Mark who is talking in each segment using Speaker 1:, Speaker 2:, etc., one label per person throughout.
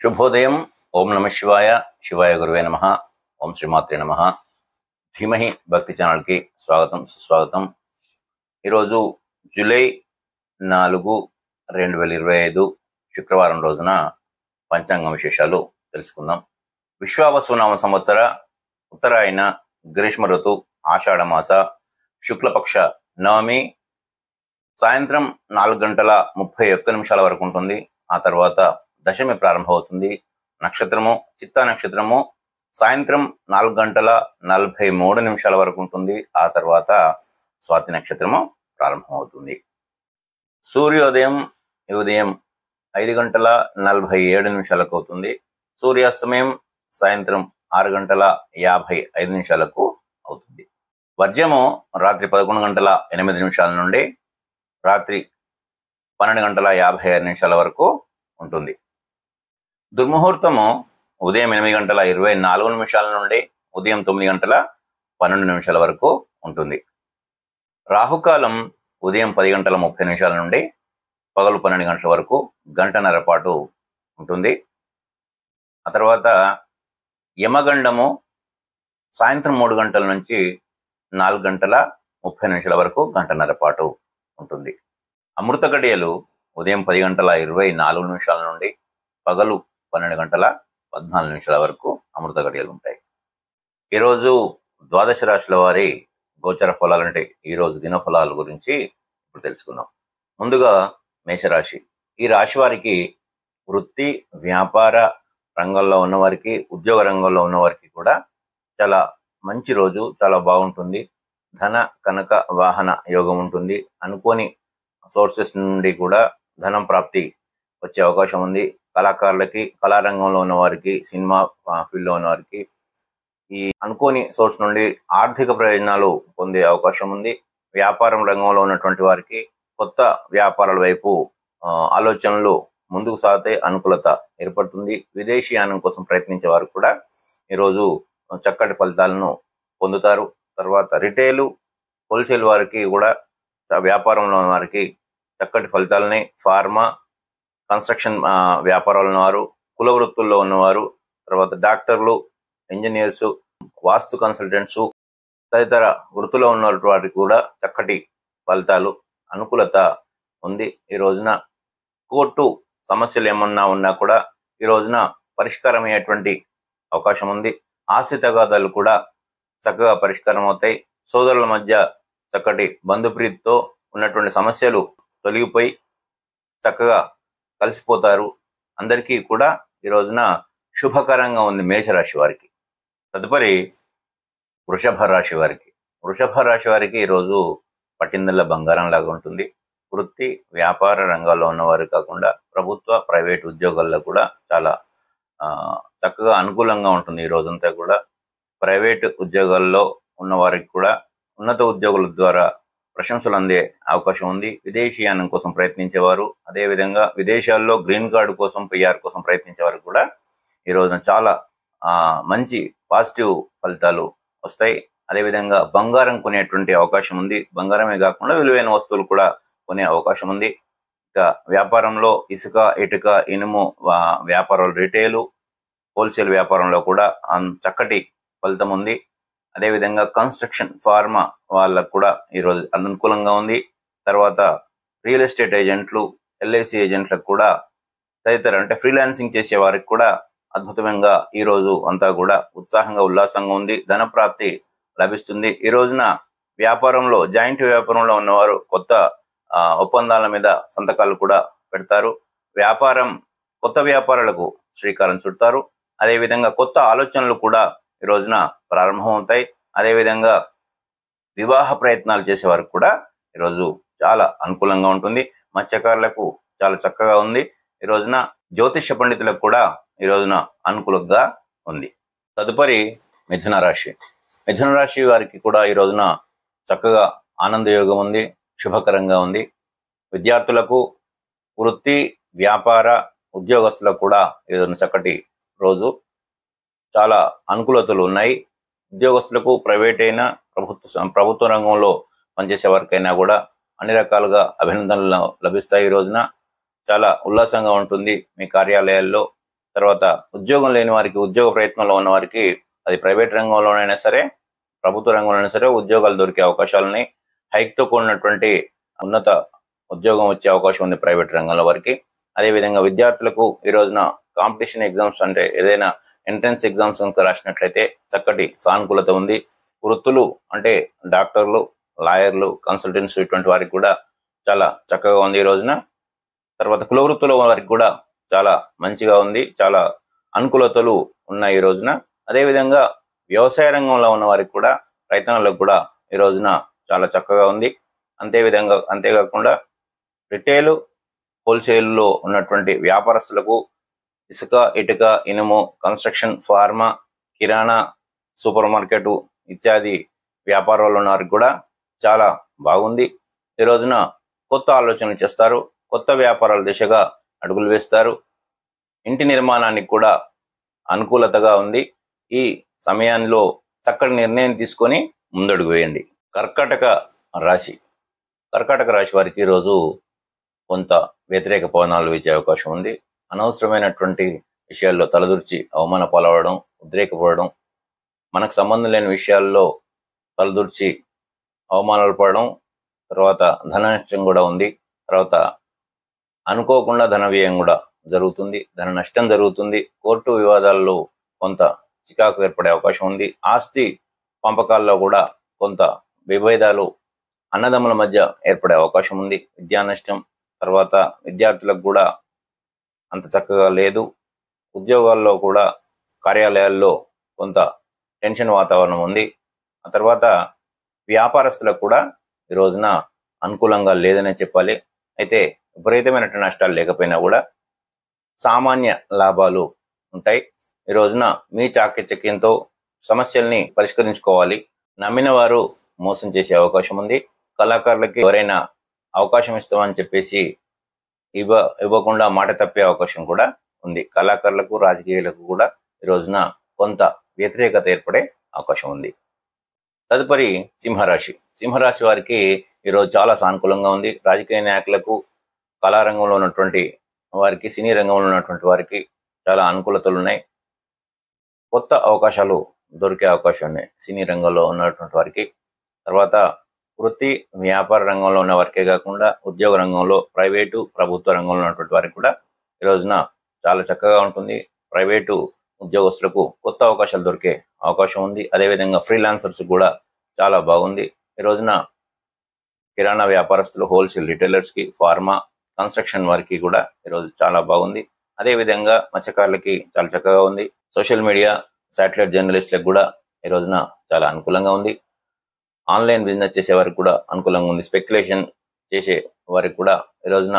Speaker 1: శుభోదయం. ఓం నమ శివాయ. శివాయ గురువే నమ. ఓం శ్రీమాత్రే నమ. ధీమహి భక్తి ఛానల్కి స్వాగతం, సుస్వాగతం. ఈరోజు జూలై 4, 2025 శుక్రవారం రోజున పంచాంగ విశేషాలు తెలుసుకుందాం. విశ్వావసునామ సంవత్సర ఉత్తరాయణ గ్రీష్మ ఋతు ఆషాఢమాస శుక్లపక్ష నవమి సాయంత్రం 4:31 వరకు ఉంటుంది. ఆ తర్వాత దశమి ప్రారంభమవుతుంది. నక్షత్రము చిత్తా నక్షత్రము సాయంత్రం 4:43 వరకు ఉంటుంది. ఆ తర్వాత స్వాతి నక్షత్రము ప్రారంభమవుతుంది. సూర్యోదయం ఉదయం 5:47 అవుతుంది. సూర్యాస్తమయం సాయంత్రం 6:55 అవుతుంది. వర్జము రాత్రి 11:08 నుండి రాత్రి 12:56 వరకు ఉంటుంది. దుర్ముహూర్తము ఉదయం 8:24 నుండి ఉదయం 9:12 వరకు ఉంటుంది. రాహుకాలం ఉదయం 10:30 నుండి పగలు 12 గంటల వరకు గంటన్నర పాటు ఉంటుంది. ఆ తర్వాత యమగండము సాయంత్రం 3 గంటల నుంచి 4:30 వరకు గంటన్నర పాటు ఉంటుంది. అమృత గడియలు ఉదయం 10:24 నుండి పగలు 12:14 వరకు అమృత గడియలు ఉంటాయి. ఈరోజు ద్వాదశ రాశుల వారి గోచర ఫలాలు అంటే ఈరోజు దినఫలాల గురించి ఇప్పుడు తెలుసుకుందాం. ముందుగా మేషరాశి. ఈ రాశి వారికి వృత్తి వ్యాపార రంగంలో ఉన్నవారికి, ఉద్యోగ రంగంలో ఉన్నవారికి కూడా చాలా మంచి రోజు, చాలా బాగుంటుంది. ధన కనక వాహన యోగం ఉంటుంది. అనుకోని సోర్సెస్ నుండి కూడా ధనం ప్రాప్తి వచ్చే అవకాశం ఉంది. కళాకారులకి, కళారంగంలో ఉన్న వారికి, సినిమా ఫీల్డ్లో ఉన్న వారికి ఈ అనుకోని సోర్స్ నుండి ఆర్థిక ప్రయోజనాలు పొందే అవకాశం ఉంది. వ్యాపారం రంగంలో ఉన్నటువంటి వారికి కొత్త వ్యాపారాల వైపు ఆలోచనలు ముందుకు సాగితే అనుకూలత ఏర్పడుతుంది. విదేశీయానం కోసం ప్రయత్నించే వారు కూడా ఈరోజు చక్కటి ఫలితాలను పొందుతారు. తర్వాత రిటైలు, హోల్సేల్ వారికి కూడా, వ్యాపారంలో ఉన్న వారికి చక్కటి ఫలితాలని, ఫార్మా, కన్స్ట్రక్షన్ వ్యాపారాలు ఉన్నవారు, కుల వృత్తుల్లో ఉన్నవారు, తర్వాత డాక్టర్లు, ఇంజనీర్సు, వాస్తు కన్సల్టెంట్సు తదితర వృత్తిలో ఉన్న వారికి కూడా చక్కటి ఫలితాలు, అనుకూలత ఉంది. ఈ రోజున కోర్టు సమస్యలు ఏమన్నా ఉన్నా కూడా ఈ రోజున పరిష్కారం అయ్యేటువంటి అవకాశం ఉంది. ఆస్తి తగాదాలు కూడా చక్కగా పరిష్కారం అవుతాయి. సోదరుల మధ్య చక్కటి బంధుప్రీతితో ఉన్నటువంటి సమస్యలు తొలగిపోయి చక్కగా కలిసిపోతారు. అందరికీ కూడా ఈ రోజున శుభకరంగా ఉంది మేషరాశి వారికి. తదుపరి వృషభ రాశి వారికి. వృషభ రాశి వారికి ఈరోజు పట్టిందల్ల బంగారం లాగా ఉంటుంది. వృత్తి వ్యాపార రంగాల్లో ఉన్నవారు కాకుండా ప్రభుత్వ ప్రైవేట్ ఉద్యోగాల్లో కూడా చాలా చక్కగా అనుకూలంగా ఉంటుంది. ఈ రోజంతా కూడా ప్రైవేట్ ఉద్యోగాల్లో ఉన్న వారికి కూడా ఉన్నత ఉద్యోగుల ద్వారా ప్రశంసలు అందే అవకాశం ఉంది. విదేశీయానం కోసం ప్రయత్నించేవారు, అదేవిధంగా విదేశాల్లో గ్రీన్ కార్డు కోసం, పిఆర్ కోసం ప్రయత్నించే వారు కూడా ఈ రోజున చాలా మంచి పాజిటివ్ ఫలితాలు వస్తాయి. అదేవిధంగా బంగారం కొనేటువంటి అవకాశం ఉంది. బంగారమే కాకుండా విలువైన వస్తువులు కూడా కొనే అవకాశం ఉంది. ఇంకా వ్యాపారంలో ఇసుక, ఇటుక, ఇనుము వ్యాపారాలు, రిటైలు, హోల్సేల్ వ్యాపారంలో కూడా చక్కటి ఫలితం ఉంది. అదేవిధంగా కన్స్ట్రక్షన్, ఫార్మా వాళ్ళకు కూడా ఈరోజు అనుకూలంగా ఉంది. తర్వాత రియల్ ఎస్టేట్ ఏజెంట్లు, ఎల్ఐసి ఏజెంట్లకు కూడా తదితర అంటే ఫ్రీలాన్సింగ్ చేసే వారికి కూడా అద్భుతంగా ఈ రోజు అంతా కూడా ఉత్సాహంగా, ఉల్లాసంగా ఉంది. ధన ప్రాప్తి లభిస్తుంది. ఈ రోజున వ్యాపారంలో, జాయింట్ వ్యాపారంలో ఉన్నవారు కొత్త ఒప్పందాల మీద సంతకాలు కూడా పెడతారు. కొత్త వ్యాపారాలకు శ్రీకారం చుడతారు. అదేవిధంగా కొత్త ఆలోచనలు కూడా ఈ రోజున ప్రారంభమవుతాయి. అదేవిధంగా వివాహ ప్రయత్నాలు చేసే వారికి కూడా ఈరోజు చాలా అనుకూలంగా ఉంటుంది. మత్స్యకారులకు చాలా చక్కగా ఉంది. ఈ రోజున జ్యోతిష పండితులకు కూడా ఈ రోజున అనుకూలంగా ఉంది. తదుపరి మిథున రాశి. మిథున రాశి వారికి కూడా ఈ రోజున చక్కగా ఆనందయోగం ఉంది, శుభకరంగా ఉంది. విద్యార్థులకు, వృత్తి వ్యాపార ఉద్యోగస్తులకు కూడా ఈ రోజున చక్కటి రోజు, చాలా అనుకూలతలు ఉన్నాయి. ఉద్యోగస్తులకు ప్రైవేట్ అయినా ప్రభుత్వ రంగంలో పనిచేసే వారికైనా కూడా అన్ని రకాలుగా అభినందనలు లభిస్తాయి. ఈ రోజున చాలా ఉల్లాసంగా ఉంటుంది. మీ కార్యాలయాల్లో తర్వాత ఉద్యోగం లేని వారికి, ఉద్యోగ ప్రయత్నంలో ఉన్న వారికి, అది ప్రైవేట్ రంగంలోనైనా సరే ప్రభుత్వ రంగంలోనైనా సరే ఉద్యోగాలు దొరికే అవకాశాలని, హైక్తో కూడినటువంటి ఉన్నత ఉద్యోగం వచ్చే అవకాశం ఉంది ప్రైవేట్ రంగంలో వారికి. అదేవిధంగా విద్యార్థులకు ఈ రోజున కాంపిటీషన్ ఎగ్జామ్స్ అంటే ఏదైనా ఎంట్రన్స్ ఎగ్జామ్స్ కనుక రాసినట్లయితే చక్కటి సానుకూలత ఉంది. వృత్తులు అంటే డాక్టర్లు, లాయర్లు, కన్సల్టెంట్స్ ఇటువంటి వారికి కూడా చాలా చక్కగా ఉంది ఈ రోజున. తర్వాత కుల వృత్తుల వారికి కూడా చాలా మంచిగా ఉంది, చాలా అనుకూలతలు ఉన్నాయి ఈ రోజున. అదేవిధంగా వ్యవసాయ రంగంలో ఉన్న వారికి కూడా, రైతన్నలకు కూడా ఈ రోజున చాలా చక్కగా ఉంది. అంతేకాకుండా రిటైల్, హోల్సేల్లో ఉన్నటువంటి వ్యాపారస్తులకు, ఇసుక, ఇటుక, ఇనుము, కన్స్ట్రక్షన్, ఫార్మా, కిరాణా, సూపర్ మార్కెట్ ఇత్యాది వ్యాపారాల్లో ఉన్న వారికి కూడా చాలా బాగుంది. ఈ రోజున కొత్త ఆలోచనలు చేస్తారు, కొత్త వ్యాపారాల దిశగా అడుగులు వేస్తారు. ఇంటి నిర్మాణానికి కూడా అనుకూలతగా ఉంది. ఈ సమయంలో చక్కటి నిర్ణయం తీసుకొని ముందడుగు వేయండి. కర్కాటక రాశి వారికి ఈరోజు కొంత వ్యతిరేక పవనాలు వీచే అవకాశం ఉంది. అనవసరమైనటువంటి విషయాల్లో తలదూర్చి అవమాన పాలవడం, ఉద్రేకపడడం, మనకు సంబంధం లేని విషయాల్లో తలదూర్చి అవమానాలు పడడం, తర్వాత ధన నష్టం కూడా ఉంది. తర్వాత అనుకోకుండా ధన వ్యయం కూడా జరుగుతుంది, ధన నష్టం జరుగుతుంది. కోర్టు వివాదాల్లో కొంత చికాకు ఏర్పడే అవకాశం ఉంది. ఆస్తి పంపకాల్లో కూడా కొంత విభేదాలు అన్నదమ్ముల మధ్య ఏర్పడే అవకాశం ఉంది. విద్యా నష్టం, తర్వాత విద్యార్థులకు కూడా అంత చక్కగా లేదు. ఉద్యోగాల్లో కూడా, కార్యాలయాల్లో కొంత టెన్షన్ వాతావరణం ఉంది. ఆ తర్వాత వ్యాపారస్తులకు కూడా ఈ రోజున అనుకూలంగా లేదనే చెప్పాలి. అయితే విపరీతమైనటువంటి నష్టాలు లేకపోయినా కూడా సామాన్య లాభాలు ఉంటాయి. ఈ రోజున మీ చాకచక్యంతో సమస్యల్ని పరిష్కరించుకోవాలి. నమ్మిన వారు మోసం చేసే అవకాశం ఉంది. కళాకారులకి ఎవరైనా అవకాశం ఇస్తామని చెప్పేసి ఇవ్వకుండా మాట తప్పే అవకాశం కూడా ఉంది. కళాకారులకు, రాజకీయాలకు కూడా ఈ రోజున కొంత వ్యతిరేకత ఏర్పడే అవకాశం ఉంది. తదుపరి సింహరాశి వారికి ఈరోజు చాలా సానుకూలంగా ఉంది. రాజకీయ నాయకులకు, కళారంగంలో ఉన్నటువంటి వారికి, సినీ రంగంలో ఉన్నటువంటి వారికి చాలా అనుకూలతలు ఉన్నాయి. కొత్త అవకాశాలు దొరికే అవకాశం ఉన్నాయి సినీ రంగంలో ఉన్నటువంటి వారికి. తర్వాత వృత్తి, వ్యాపార రంగంలో ఉన్న వారికే కాకుండా ఉద్యోగ రంగంలో, ప్రైవేటు, ప్రభుత్వ రంగంలో ఉన్నటువంటి వారికి కూడా ఈ రోజున చాలా చక్కగా ఉంటుంది. ప్రైవేటు ఉద్యోగస్తులకు కొత్త అవకాశాలు దొరికే అవకాశం ఉంది. అదేవిధంగా ఫ్రీలాన్సర్స్ కూడా చాలా బాగుంది. ఈ రోజున కిరాణా వ్యాపారస్తులు, హోల్సేల్ రిటైలర్స్కి, ఫార్మా, కన్స్ట్రక్షన్ వారికి కూడా ఈరోజు చాలా బాగుంది. అదేవిధంగా మత్స్యకారులకి చాలా చక్కగా ఉంది. సోషల్ మీడియా, శాటిలైట్ జర్నలిస్టులకు కూడా ఈ రోజున చాలా అనుకూలంగా ఉంది. ఆన్లైన్ బిజినెస్ చేసే వారికి కూడా అనుకూలంగా ఉంది. స్పెక్యులేషన్ చేసే వారికి కూడా ఈ రోజున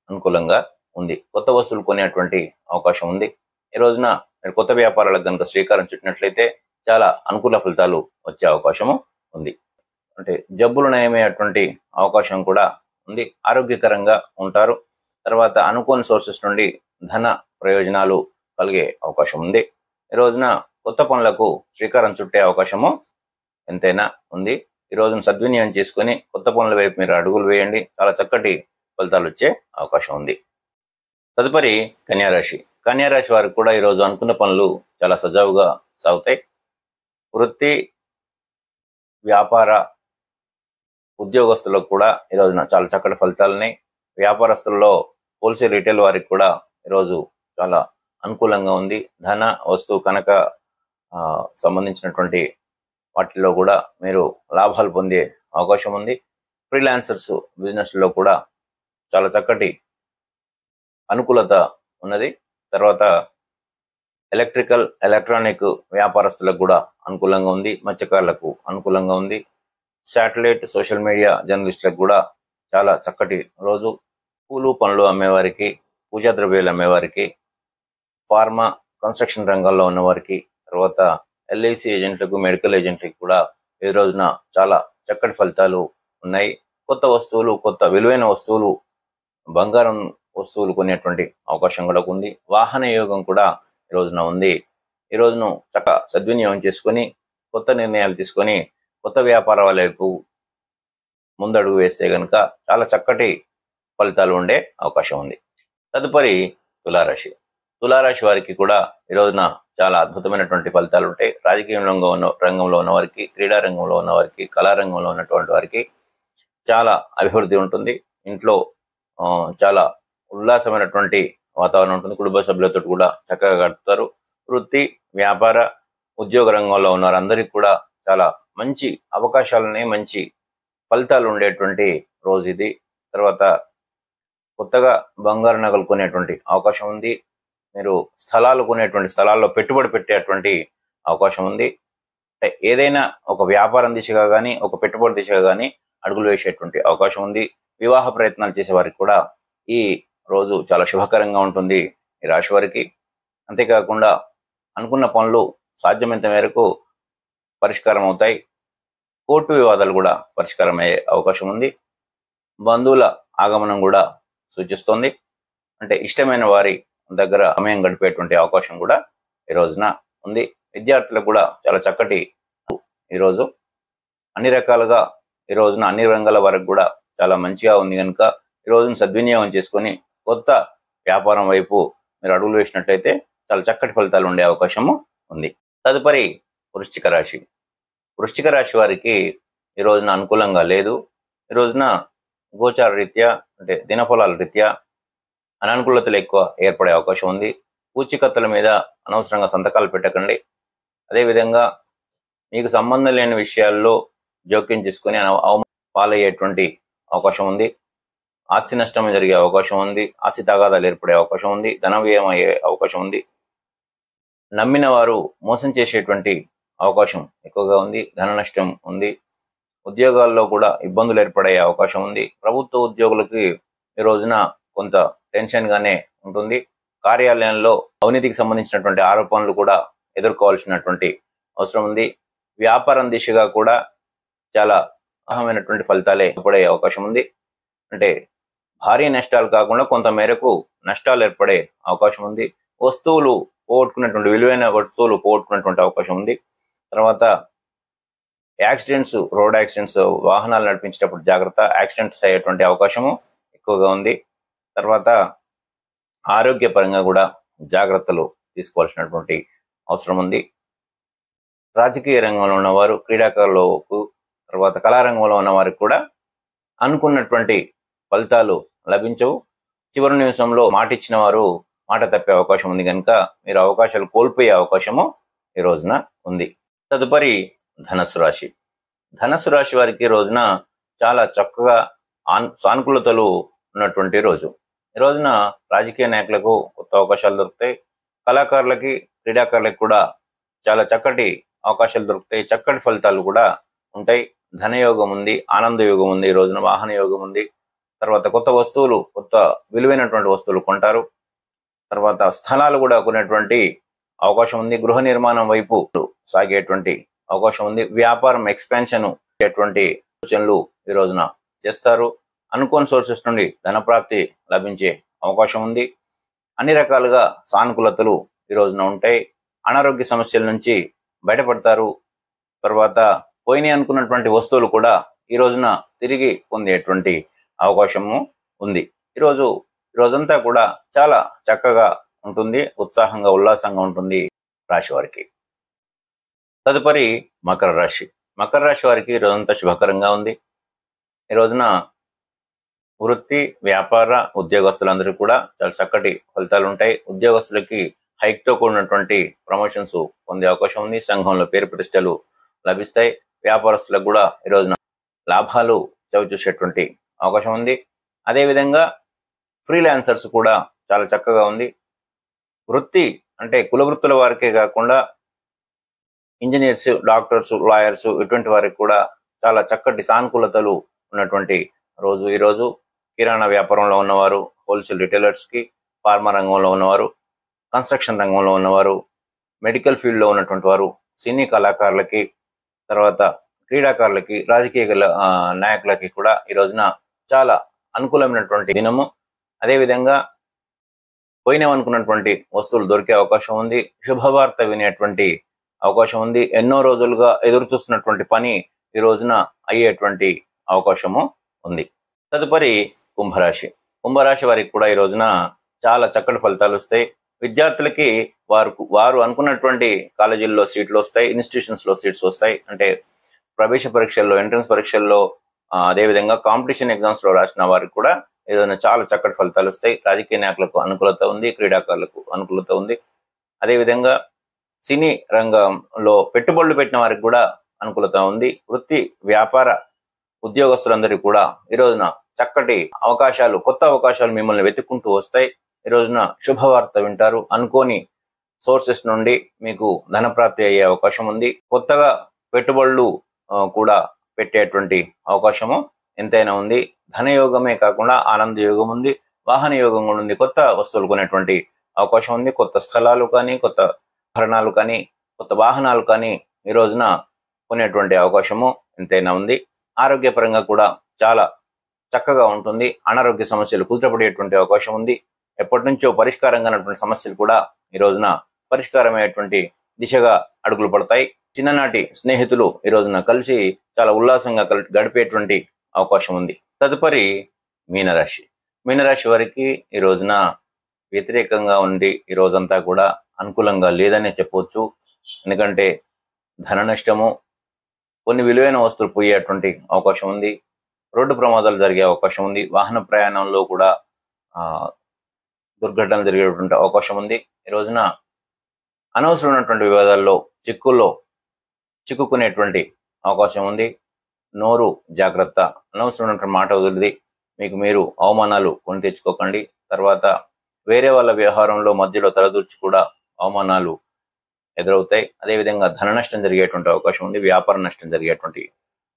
Speaker 1: అనుకూలంగా ఉంది. కొత్త వస్తువులు కొనేటువంటి అవకాశం ఉంది. ఈ రోజున మీరు కొత్త వ్యాపారాలకు కనుక శ్రీకారం చుట్టినట్లయితే చాలా అనుకూల ఫలితాలు వచ్చే అవకాశము ఉంది. అంటే జబ్బులు నయమయ్యేటువంటి అవకాశం కూడా ఉంది. ఆరోగ్యకరంగా ఉంటారు. తర్వాత అనుకోని సోర్సెస్ నుండి ధన ప్రయోజనాలు కలిగే అవకాశం ఉంది. ఈ రోజున కొత్త పనులకు శ్రీకారం చుట్టే అవకాశము ఎంతైనా ఉంది. ఈ రోజును సద్వినియోగం చేసుకుని కొత్త పనుల వైపు మీరు అడుగులు వేయండి. చాలా చక్కటి ఫలితాలు వచ్చే అవకాశం ఉంది. తదుపరి కన్యారాశి వారికి కూడా ఈరోజు అనుకున్న పనులు చాలా సజావుగా సాగుతాయి. వృత్తి, వ్యాపార, ఉద్యోగస్తులకు కూడా ఈ రోజున చాలా చక్కటి ఫలితాలని, వ్యాపారస్తుల్లో హోల్సేల్ రిటైల్ వారికి కూడా ఈరోజు చాలా అనుకూలంగా ఉంది. ధన, వస్తువు, కనుక సంబంధించినటువంటి వాటిల్లో కూడా మీరు లాభాలు పొందే అవకాశం ఉంది. ఫ్రీలాన్సర్స్ బిజినెస్లో కూడా చాలా చక్కటి అనుకూలత ఉన్నది. తర్వాత ఎలక్ట్రానిక్ వ్యాపారస్తులకు కూడా అనుకూలంగా ఉంది. మత్స్యకారులకు అనుకూలంగా ఉంది. శాటిలైట్, సోషల్ మీడియా జర్నలిస్టులకు కూడా చాలా చక్కటి రోజు. పూలు, పండ్లు అమ్మేవారికి, పూజా ద్రవ్యాలు అమ్మేవారికి, ఫార్మా, కన్స్ట్రక్షన్ రంగాల్లో ఉన్నవారికి, తర్వాత ఎల్ఐసి ఏజెంట్లకు, మెడికల్ ఏజెంట్లకు కూడా ఈ రోజున చాలా చక్కటి ఫలితాలు ఉన్నాయి. కొత్త వస్తువులు, కొత్త విలువైన వస్తువులు, బంగారం వస్తువులు కొనేటువంటి అవకాశం కూడా ఉంది. వాహన యోగం కూడా ఈ రోజున ఉంది. ఈ రోజును చక్కగా సద్వినియోగం చేసుకొని కొత్త నిర్ణయాలు తీసుకొని కొత్త వ్యాపారాల వైపు ముందడుగు వేస్తే కనుక చాలా చక్కటి ఫలితాలు ఉండే అవకాశం ఉంది. తదుపరి తులారాశి తులారాశి వారికి కూడా ఈ రోజున చాలా అద్భుతమైనటువంటి ఫలితాలు ఉంటాయి. రాజకీయ రంగంలో ఉన్న వారికి, క్రీడా రంగంలో ఉన్న వారికి, కళారంగంలో ఉన్నటువంటి వారికి చాలా అభివృద్ధి ఉంటుంది. ఇంట్లో చాలా ఉల్లాసమైనటువంటి వాతావరణం ఉంటుంది. కుటుంబ సభ్యులతో కూడా చక్కగా గడుపుతారు. వృత్తి, వ్యాపార, ఉద్యోగ రంగంలో ఉన్న వారందరికీ కూడా చాలా మంచి అవకాశాలని, మంచి ఫలితాలు ఉండేటువంటి రోజు ఇది. తర్వాత కొత్తగా బంగారు నగలు కొనేటువంటి అవకాశం ఉంది. మీరు స్థలాలు కొనేటువంటి, స్థలాల్లో పెట్టుబడి పెట్టేటువంటి అవకాశం ఉంది. ఏదైనా ఒక వ్యాపారం దిశగా కానీ, ఒక పెట్టుబడి దిశగా కానీ అడుగులు వేసేటువంటి అవకాశం ఉంది. వివాహ ప్రయత్నాలు చేసే వారికి కూడా ఈ రోజు చాలా శుభకరంగా ఉంటుంది ఈ రాశి వారికి. అంతేకాకుండా అనుకున్న పనులు సాధ్యమైనంత మేరకు పరిష్కారం అవుతాయి. కోర్టు వివాదాలు కూడా పరిష్కారం అయ్యే అవకాశం ఉంది. బంధువుల ఆగమనం కూడా సూచిస్తుంది. అంటే ఇష్టమైన వారి దగ్గర సమయం గడిపేటువంటి అవకాశం కూడా ఈ రోజున ఉంది. విద్యార్థులకు కూడా చాలా చక్కటి ఈరోజు. అన్ని రకాలుగా ఈ రోజున అన్ని రంగాల వరకు కూడా చాలా మంచిగా ఉంది కనుక ఈ రోజును సద్వినియోగం చేసుకొని కొత్త వ్యాపారం వైపు మీరు అడుగులు వేసినట్లయితే చాలా చక్కటి ఫలితాలు ఉండే అవకాశము ఉంది. తదుపరి వృశ్చిక రాశి. వృశ్చిక రాశి వారికి ఈ రోజున అనుకూలంగా లేదు. ఈ రోజున గోచార రీత్యా, అంటే దినఫలాల రీత్యా అనానుకూలతలు ఎక్కువ ఏర్పడే అవకాశం ఉంది. పూచికత్తుల మీద అనవసరంగా సంతకాలు పెట్టకండి. అదేవిధంగా మీకు సంబంధం లేని విషయాల్లో జోక్యం చేసుకుని పాలయ్యేటువంటి అవకాశం ఉంది. ఆస్తి నష్టం జరిగే అవకాశం ఉంది. ఆస్తి తగాదాలు ఏర్పడే అవకాశం ఉంది. ధన వ్యయం అయ్యే అవకాశం ఉంది. నమ్మిన వారు మోసం చేసేటువంటి అవకాశం ఎక్కువగా ఉంది. ధన నష్టం ఉంది. ఉద్యోగాల్లో కూడా ఇబ్బందులు ఏర్పడే అవకాశం ఉంది. ప్రభుత్వ ఉద్యోగులకి ఈ రోజున కొంత టెన్షన్గానే ఉంటుంది. కార్యాలయంలో అవినీతికి సంబంధించినటువంటి ఆరోపణలు కూడా ఎదుర్కోవాల్సినటువంటి అవసరం ఉంది. వ్యాపారం దిశగా కూడా చాలా అహమైనటువంటి ఫలితాలే ఏర్పడే అవకాశం ఉంది. అంటే భారీ నష్టాలు కాకుండా కొంత మేరకు నష్టాలు ఏర్పడే అవకాశం ఉంది. వస్తువులు పోగొట్టుకున్నటువంటి, విలువైన వస్తువులు పోగొట్టుకున్నటువంటి అవకాశం ఉంది. తర్వాత యాక్సిడెంట్స్, రోడ్ యాక్సిడెంట్స్, వాహనాలు నడిపించేటప్పుడు జాగ్రత్త, యాక్సిడెంట్స్ అయ్యేటువంటి అవకాశము ఎక్కువగా ఉంది. తర్వాత ఆరోగ్యపరంగా కూడా జాగ్రత్తలు తీసుకోవాల్సినటువంటి అవసరం ఉంది. రాజకీయ రంగంలో ఉన్నవారు, క్రీడాకారులకు, తర్వాత కళారంగంలో ఉన్న వారికి కూడా అనుకున్నటువంటి ఫలితాలు లభించవు. చివరి నిమిషంలో మాట ఇచ్చిన వారు మాట తప్పే అవకాశం ఉంది కనుక మీరు అవకాశాలు కోల్పోయే అవకాశము ఈ రోజున ఉంది. తదుపరి ధనస్సు రాశి. ధనస్సు రాశి వారికి ఈ రోజున చాలా చక్కగా సానుకూలతలు ఉన్నటువంటి రోజు. ఈ రోజున రాజకీయ నాయకులకు కొత్త అవకాశాలు దొరుకుతాయి. కళాకారులకి, క్రీడాకారులకు కూడా చాలా చక్కటి అవకాశాలు దొరుకుతాయి. చక్కటి ఫలితాలు కూడా ఉంటాయి. ధనయోగం ఉంది, ఆనంద యోగం ఉంది. ఈ రోజున వాహన యోగం ఉంది. తర్వాత కొత్త వస్తువులు, కొత్త విలువైనటువంటి వస్తువులు కొంటారు. తర్వాత స్థలాలు కూడా కొనేటువంటి అవకాశం ఉంది. గృహ నిర్మాణం వైపు సాగేటువంటి అవకాశం ఉంది. వ్యాపారం ఎక్స్పాన్షన్ అయ్యేటువంటి సూచనలు ఈ రోజున చేస్తారు. అనుకోని సోర్సెస్ నుండి ధనప్రాప్తి లభించే అవకాశం ఉంది. అన్ని రకాలుగా సానుకూలతలు ఈ రోజున ఉంటాయి. అనారోగ్య సమస్యల నుంచి బయటపడతారు. తర్వాత పోయినాయి అనుకున్నటువంటి వస్తువులు కూడా ఈ రోజున తిరిగి పొందేటువంటి అవకాశము ఉంది. ఈరోజంతా కూడా చాలా చక్కగా ఉంటుంది. ఉత్సాహంగా, ఉల్లాసంగా ఉంటుంది రాశి వారికి. తదుపరి మకర రాశి. మకర రాశి వారికి ఈరోజంతా శుభకరంగా ఉంది. ఈ రోజున వృత్తి, వ్యాపార, ఉద్యోగస్తులందరూ కూడా చాలా చక్కటి ఫలితాలు ఉంటాయి. ఉద్యోగస్తులకి హైక్తో కూడినటువంటి ప్రమోషన్స్ పొందే అవకాశం ఉంది. సంఘంలో పేరు ప్రతిష్టలు లభిస్తాయి. వ్యాపారస్తులకు కూడా ఈ రోజున లాభాలు చవిచూసేటువంటి అవకాశం ఉంది. అదేవిధంగా ఫ్రీలాన్సర్స్ కూడా చాలా చక్కగా ఉంది. వృత్తి అంటే కుల వృత్తుల వారికే కాకుండా ఇంజనీర్స్, డాక్టర్స్, లాయర్స్ ఇటువంటి వారికి కూడా చాలా చక్కటి సానుకూలతలు ఉన్నటువంటి రోజు ఈరోజు. కిరాణా వ్యాపారంలో ఉన్నవారు, హోల్సేల్ రిటైలర్స్కి, ఫార్మా రంగంలో ఉన్నవారు, కన్స్ట్రక్షన్ రంగంలో ఉన్నవారు, మెడికల్ ఫీల్డ్లో ఉన్నటువంటి వారు, సినీ కళాకారులకి, తర్వాత క్రీడాకారులకి, రాజకీయ నాయకులకి కూడా ఈ రోజున చాలా అనుకూలమైనటువంటి దినము. అదేవిధంగా పోయినవనుకున్నటువంటి వస్తువులు దొరికే అవకాశం ఉంది. శుభవార్త వినేటువంటి అవకాశం ఉంది. ఎన్నో రోజులుగా ఎదురు చూస్తున్నటువంటి పని ఈ రోజున అయ్యేటువంటి అవకాశము ఉంది. తదుపరి కుంభరాశి. కుంభరాశి వారికి కూడా ఈ రోజున చాలా చక్కటి ఫలితాలు వస్తాయి. విద్యార్థులకి వారు అనుకున్నటువంటి కాలేజీల్లో సీట్లు వస్తాయి, ఇన్స్టిట్యూషన్స్ లో సీట్స్ వస్తాయి. అంటే ప్రవేశ పరీక్షల్లో, ఎంట్రన్స్ పరీక్షల్లో, అదేవిధంగా కాంపిటీషన్ ఎగ్జామ్స్ లో రాసిన వారికి కూడా ఏదైనా చాలా చక్కటి ఫలితాలు వస్తాయి. రాజకీయ నాయకులకు అనుకూలత ఉంది, క్రీడాకారులకు అనుకూలత ఉంది. అదేవిధంగా సినీ రంగంలో పెట్టుబడులు పెట్టిన వారికి కూడా అనుకూలత ఉంది. వృత్తి వ్యాపార ఉద్యోగస్తులందరికీ కూడా ఈ రోజున చక్కటి అవకాశాలు, కొత్త అవకాశాలు మిమ్మల్ని వెతుక్కుంటూ వస్తాయి. ఈ రోజున శుభవార్త వింటారు. అనుకోని సోర్సెస్ నుండి మీకు ధనప్రాప్తి అయ్యే అవకాశం ఉంది. కొత్తగా పెట్టుబడులు కూడా పెట్టేటువంటి అవకాశము ఎంతైనా ఉంది. ధనయోగమే కాకుండా ఆనంద యోగం ఉంది, వాహన యోగం కూడా ఉంది. కొత్త వస్తువులు కొనేటువంటి అవకాశం ఉంది. కొత్త స్థలాలు కానీ, కొత్త ఆభరణాలు కానీ, కొత్త వాహనాలు కానీ ఈ రోజున కొనేటువంటి అవకాశము ఎంతైనా ఉంది. ఆరోగ్యపరంగా కూడా చాలా చక్కగా ఉంటుంది. అనారోగ్య సమస్యలు కుదుటపడేటువంటి అవకాశం ఉంది. ఎప్పటి నుంచో పరిష్కారంగా ఉన్నటువంటి సమస్యలు కూడా ఈ రోజున పరిష్కారమయ్యేటువంటి దిశగా అడుగులు పడతాయి. చిన్ననాటి స్నేహితులు ఈ రోజున కలిసి చాలా ఉల్లాసంగా గడిపేటువంటి అవకాశం ఉంది. తదుపరి మీనరాశి. మీనరాశి వారికి ఈ రోజున వ్యతిరేకంగా ఉండి ఈ రోజంతా కూడా అనుకూలంగా లేదనే చెప్పవచ్చు. ఎందుకంటే ధన నష్టము, కొన్ని విలువైన వస్తువులు పోయేటువంటి అవకాశం ఉంది. రోడ్డు ప్రమాదాలు జరిగే అవకాశం ఉంది. వాహన ప్రయాణంలో కూడా దుర్ఘటనలు జరిగేటువంటి అవకాశం ఉంది. ఈ రోజున అనవసరమైనటువంటి వివాదాల్లో, చిక్కుల్లో చిక్కుకునేటువంటి అవకాశం ఉంది. నోరు జాగ్రత్త. అనవసరమైనటువంటి మాట వదిలిది. మీకు మీరు అవమానాలు కొని తెచ్చుకోకండి. తర్వాత వేరే వాళ్ళ వ్యవహారంలో మధ్యలో తలదూర్చి కూడా అవమానాలు ఎదురవుతాయి. అదేవిధంగా ధన నష్టం జరిగేటువంటి అవకాశం ఉంది. వ్యాపార నష్టం జరిగేటువంటి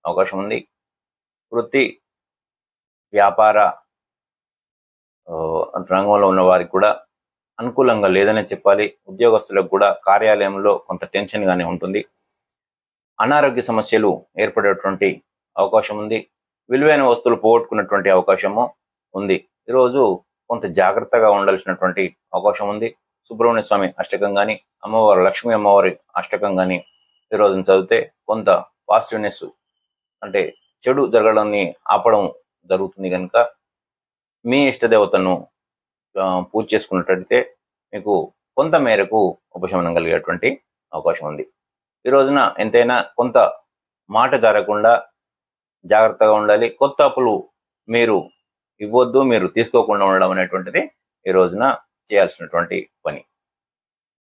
Speaker 1: అవకాశం ఉంది. వృత్తి వ్యాపార రంగంలో ఉన్న వారికి కూడా అనుకూలంగా లేదనే చెప్పాలి. ఉద్యోగస్తులకు కూడా కార్యాలయంలో కొంత టెన్షన్ గానే ఉంటుంది. అనారోగ్య సమస్యలు ఏర్పడేటువంటి అవకాశం ఉంది. విలువైన వస్తువులు పోగొట్టుకున్నటువంటి అవకాశము ఉంది. ఈరోజు కొంత జాగ్రత్తగా ఉండాల్సినటువంటి అవకాశం ఉంది. సుబ్రహ్మణ్య స్వామి అష్టకం కానీ, అమ్మవారు లక్ష్మీ అమ్మవారి అష్టకం కానీ ఈ రోజున చదివితే కొంత పాజిటివ్నెస్, అంటే చెడు జరగడాన్ని ఆపడం జరుగుతుంది. కనుక మీ ఇష్టదేవతను పూజ చేసుకున్నట్టయితే మీకు కొంత మేరకు ఉపశమనం కలిగేటువంటి అవకాశం ఉంది. ఈ రోజున ఎంతైనా కొంత మాట జారకుండా జాగ్రత్తగా ఉండాలి. కొత్త అప్పులు మీరు ఇవ్వద్దు, మీరు తీసుకోకుండా ఉండడం అనేటువంటిది ఈ రోజున చేయాల్సినటువంటి పని.